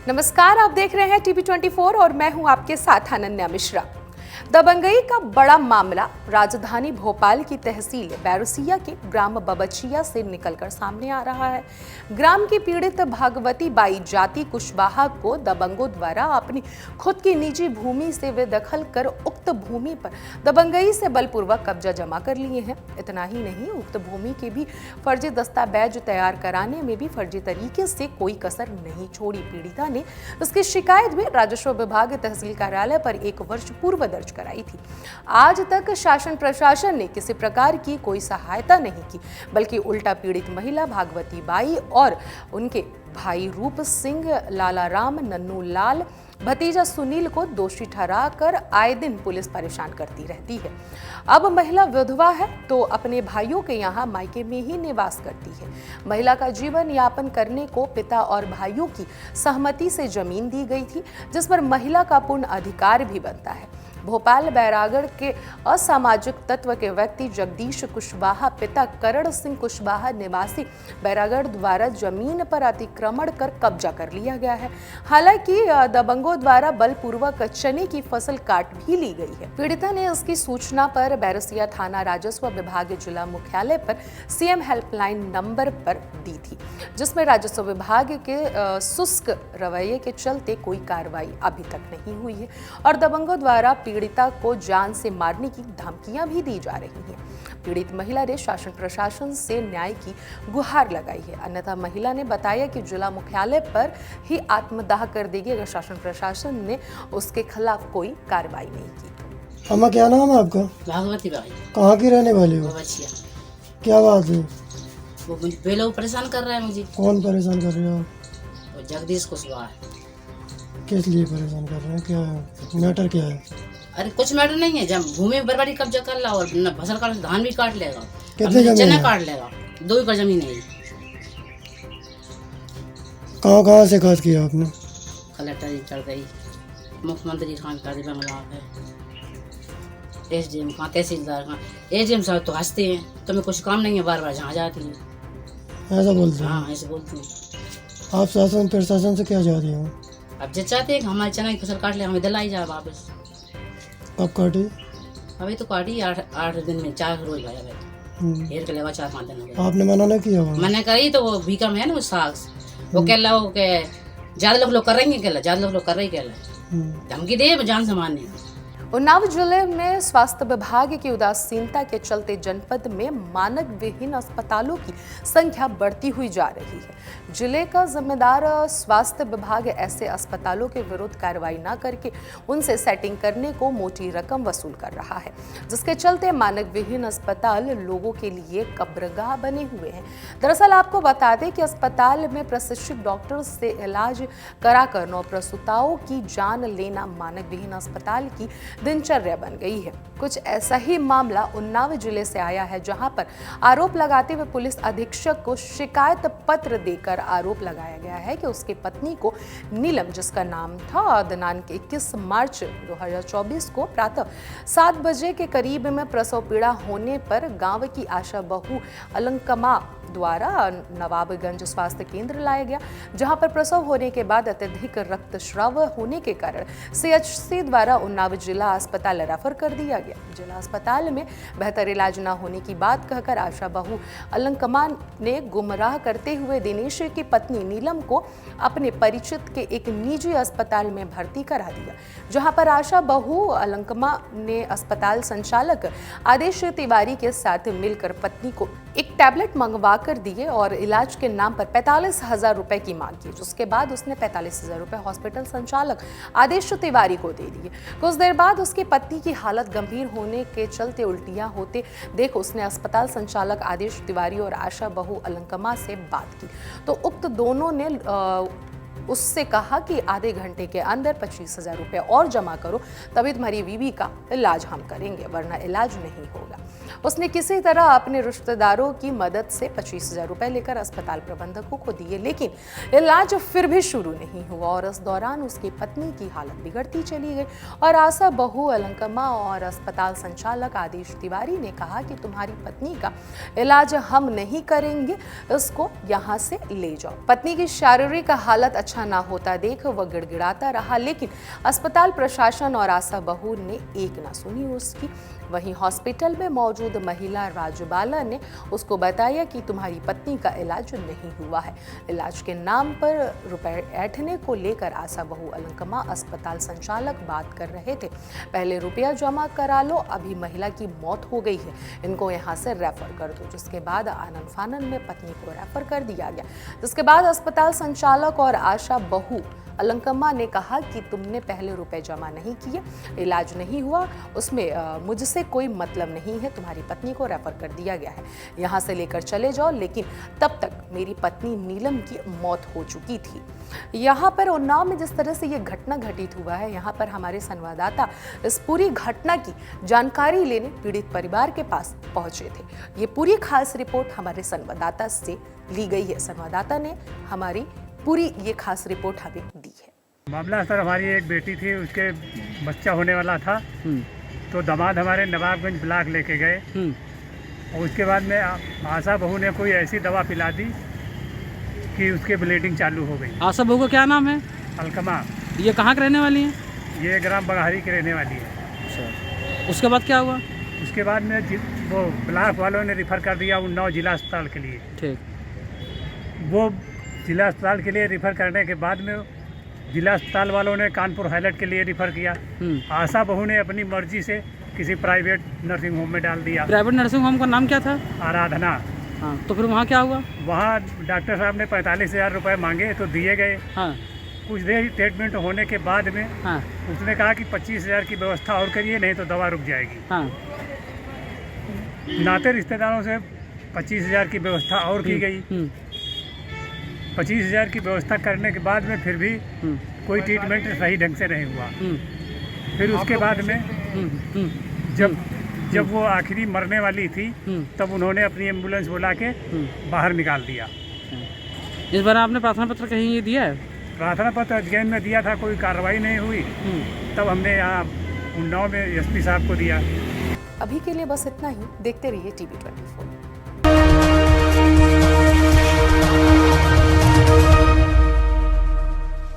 नमस्कार, आप देख रहे हैं टीवी24 और मैं हूं आपके साथ अनन्या मिश्रा। दबंगई का बड़ा मामला राजधानी भोपाल की तहसील बैरसिया के ग्राम बबचिया से निकलकर सामने आ रहा है। ग्राम की पीड़ित भागवती बाई जाति कुशवाहा को दबंगों द्वारा अपनी खुद की निजी भूमि से बेदखल कर उक्त भूमि पर दबंगई से बलपूर्वक कब्जा जमा कर लिए हैं। इतना ही नहीं, उक्त भूमि के भी फर्जी दस्तावेज तैयार कराने में भी फर्जी तरीके से कोई कसर नहीं छोड़ी। पीड़िता ने इसकी शिकायत भी राजस्व विभाग तहसील कार्यालय पर 1 वर्ष पूर्व दर्ज कराई थी। आज तक शासन प्रशासन ने किसी प्रकार की कोई सहायता नहीं की, बल्कि उल्टा पीड़ित महिला भागवती बाई और उनके भाई रूप सिंह, लाला राम, नन्नू लाल, भतीजा सुनील को दोषी ठहराकर आए दिन पुलिस परेशान करती रहती है। अब महिला विधवा है तो अपने भाइयों के यहाँ मायके में ही निवास करती है। महिला का जीवन यापन करने को पिता और भाइयों की सहमति से जमीन दी गई थी, जिस पर महिला का पूर्ण अधिकार भी बनता है। भोपाल बैरागढ़ के असामाजिक तत्व के व्यक्ति जगदीश कुशवाहा पिता करण सिंह कुशवाहा निवासी बैरागढ़ द्वारा जमीन पर अतिक्रमण कर कब्जा कर लिया गया है। हालांकि दबंगों द्वारा बलपूर्वक चने की फसल काट भी ली गई है। पीड़िता ने इसकी सूचना पर बैरसिया थाना राजस्व विभाग जिला मुख्यालय पर सीएम हेल्पलाइन नंबर पर दी थी, जिसमें राजस्व विभाग के शुष्क रवैये के चलते कोई कार्रवाई अभी तक नहीं हुई है और दबंगों द्वारा पीड़िता को जान से मारने की धमकियां भी दी जा रही हैं। पीड़ित महिला ने शासन प्रशासन से न्याय की गुहार लगाई है। अन्यथा महिला ने बताया कि जिला मुख्यालय पर ही आत्मदाह कर देगी अगर शासन प्रशासन ने उसके खिलाफ कोई कार्रवाई नहीं की। अम्मा, क्या नाम है आपका? भागवती बाई। कहाँ की रहने वाली हो? बचिया। क्या बात है? वो मुझे पहले परेशान कर रहा है मुझे। कौन परेशान कर रहे हो? वो जगदीश कुशवाहा। किस लिए परेशान कर रहे हैं? क्या है मैटर, क्या है? अरे कुछ मैटर नहीं है, जब भूमि में बर्बादी कब्जा कर ला और न फसल काट, धान भी काट लेगा, कितनी जमीन चना है? काट लेगा। 2 एकड़ जमीन है। कहाँ से खास किया आपने? कलेक्टर जी चढ़ गई, मुख्यमंत्री खान का बंगला है, एसडीएम कहाँ, तहसीलदार कहाँ। एसडीएम साहब तो हंसते हैं, तुम्हें कुछ काम नहीं है, बार बार जहाँ जाती है ऐसा बोलते हैं? हाँ, ऐसे बोलते हैं। आप शासन प्रशासन से क्या चाह रही हो? अब जो चाहते हैं कि हमारे चना की फसल काट ले, हमें दिलाई जाए वापस। कब काटी? अभी तो काटी 8 दिन में, 4 रोज भाई हेर के लेवा 4-5 दिन हो गए। आपने मना नहीं किया? मैंने करी तो वो भीका में है ना वो साग, वो कह ला वो के ज्यादा लोग कर रहे हैं, कहला ज्यादा लोग कर रहे कहला धमकी दे जान से मारने। उन्नाव जिले में स्वास्थ्य विभाग की उदासीनता के चलते जनपद में मानक विहीन अस्पतालों की संख्या बढ़ती हुई जा रही है। जिले का जिम्मेदार स्वास्थ्य विभाग ऐसे अस्पतालों के विरुद्ध कार्रवाई न करके उनसे सेटिंग करने को मोटी रकम वसूल कर रहा है, जिसके चलते मानक विहीन अस्पताल लोगों के लिए कब्रगाह बने हुए हैं। दरअसल आपको बता दें कि अस्पताल में प्रशिक्षित डॉक्टर से इलाज कराकर नवप्रसूताओं की जान लेना मानक विहीन अस्पताल की दिनचर्या बन गई है। कुछ ऐसा ही मामला उन्नाव जिले से आया है, जहां पर आरोप लगाते हुए पुलिस अधीक्षक को शिकायत पत्र देकर आरोप लगाया गया है कि उसकी पत्नी को नीलम, जिसका नाम था, दिनांक 21 मार्च 2024 को प्रातः 7 बजे के करीब में प्रसव पीड़ा होने पर गांव की आशा बहू अलंकमा द्वारा नवाबगंज स्वास्थ्य केंद्र लाया गया, जहां पर प्रसव होने के बाद अत्यधिक रक्तस्राव होने के कारण सीएचसी द्वारा उन्नाव जिला अस्पताल रेफर कर दिया गया। जिला अस्पताल में बेहतर इलाज न होने की बात कहकर आशा बहू अलंकमा ने गुमराह करते हुए दिनेश की पत्नी नीलम को अपने परिचित के एक निजी अस्पताल में भर्ती करा दिया, जहां पर आशा बहू अलंकमा ने अस्पताल संचालक आदेश तिवारी के साथ मिलकर पत्नी को एक टैबलेट मंगवा कर दिए और इलाज के नाम पर 45,000 रुपए की मांग की। उसके बाद उसने 45,000 रुपए हॉस्पिटल संचालक आदेश तिवारी को दे दिए। कुछ देर बाद उसकी पत्नी की हालत गंभीर होने के चलते उल्टियां होते देख उसने अस्पताल संचालक आदेश तिवारी और आशा बहू अलंकमा से बात की, तो उक्त दोनों ने उससे कहा कि आधे घंटे के अंदर 25,000 रुपए और जमा करो, तभी तुम्हारी बीवी का इलाज हम करेंगे, वरना इलाज नहीं होगा। उसने किसी तरह अपने रिश्तेदारों की मदद से 25,000 रुपए लेकर अस्पताल प्रबंधकों को दिए, लेकिन इलाज फिर भी शुरू नहीं हुआ और इस दौरान उसकी पत्नी की हालत बिगड़ती चली गई और आशा बहू अलंकमा और अस्पताल संचालक आदेश तिवारी ने कहा कि तुम्हारी पत्नी का इलाज हम नहीं करेंगे, इसको यहाँ से ले जाओ। पत्नी की शारीरिक हालत अच्छा ना होता देख वह गिड़गिड़ाता रहा, लेकिन अस्पताल प्रशासन और आशा बहू ने एक ना सुनी उसकी। वहीं हॉस्पिटल में मौजूद महिला राजबाला ने उसको बताया कि तुम्हारी पत्नी का इलाज नहीं हुआ है। इलाज के नाम पर रुपए ऐंठने को लेकर आशा बहू अलंकमा अस्पताल संचालक बात कर रहे थे। पहले रुपया जमा करा लो, अभी महिला की मौत हो गई है, इनको यहाँ से रेफर कर दो। जिसके बाद आनन फानन में पत्नी को रेफर कर दिया गया। जिसके बाद अस्पताल संचालक और आशा बहू अलंकमा ने कहा कि तुमने पहले रुपए जमा नहीं किए, इलाज नहीं हुआ, उसमें मुझसे कोई मतलब नहीं है, तुम्हारी पत्नी को रेफर कर दिया गया है, यहाँ से लेकर चले जाओ। लेकिन तब तक मेरी पत्नी नीलम की मौत हो चुकी थी। यहाँ पर उन्नाव में जिस तरह से ये घटना घटित हुआ है, यहाँ पर हमारे संवाददाता इस पूरी घटना की जानकारी लेने पीड़ित परिवार के पास पहुंचे थे। ये पूरी खास रिपोर्ट हमारे संवाददाता से ली गई है। संवाददाता ने हमारी पूरी ये खास रिपोर्ट हमें दी है। मामला सर, हमारी एक बेटी थी, उसके बच्चा होने वाला था, तो दामाद हमारे नवाबगंज ब्लॉक लेके गए और उसके बाद में आशा बहू ने कोई ऐसी दवा पिला दी कि उसके ब्लीडिंग चालू हो गई। आशा बहू का क्या नाम है? अलकमा। ये कहाँ के रहने वाली हैं? ये ग्राम बघारी की रहने वाली है। अच्छा, उसके बाद क्या हुआ? उसके बाद में वो ब्लॉक वालों ने रिफ़र कर दिया उन्नाव जिला अस्पताल के लिए। ठीक। वो जिला अस्पताल के लिए रिफ़र करने के बाद में जिला अस्पताल वालों ने कानपुर हाईलाइट के लिए रिफ़र किया। आशा बहू ने अपनी मर्जी से किसी प्राइवेट नर्सिंग होम में डाल दिया। प्राइवेट नर्सिंग होम का नाम क्या था? आराधना। हाँ, तो फिर वहाँ क्या हुआ? वहाँ डॉक्टर साहब ने 45,000 रुपये मांगे तो दिए गए। हाँ। कुछ देर ट्रीटमेंट होने के बाद में हाँ। उसने कहा कि 25,000 की व्यवस्था और करिए, नहीं तो दवा रुक जाएगी। हाँ। नाते रिश्तेदारों से 25,000 की व्यवस्था और की गई। 25,000 की व्यवस्था करने के बाद में फिर भी कोई ट्रीटमेंट सही ढंग से नहीं हुआ। फिर उसके बाद में जब वो आखिरी मरने वाली थी तब उन्होंने अपनी एम्बुलेंस बुला के बाहर निकाल दिया। इस बार आपने प्रार्थना पत्र कहीं ये दिया है? प्रार्थना पत्र अध्ययन में दिया था, कोई कार्रवाई नहीं हुई। तब हमने यहाँ उन्नाव में एसपी साहब को दिया। अभी के लिए बस इतना ही। देखते रहिए TV24।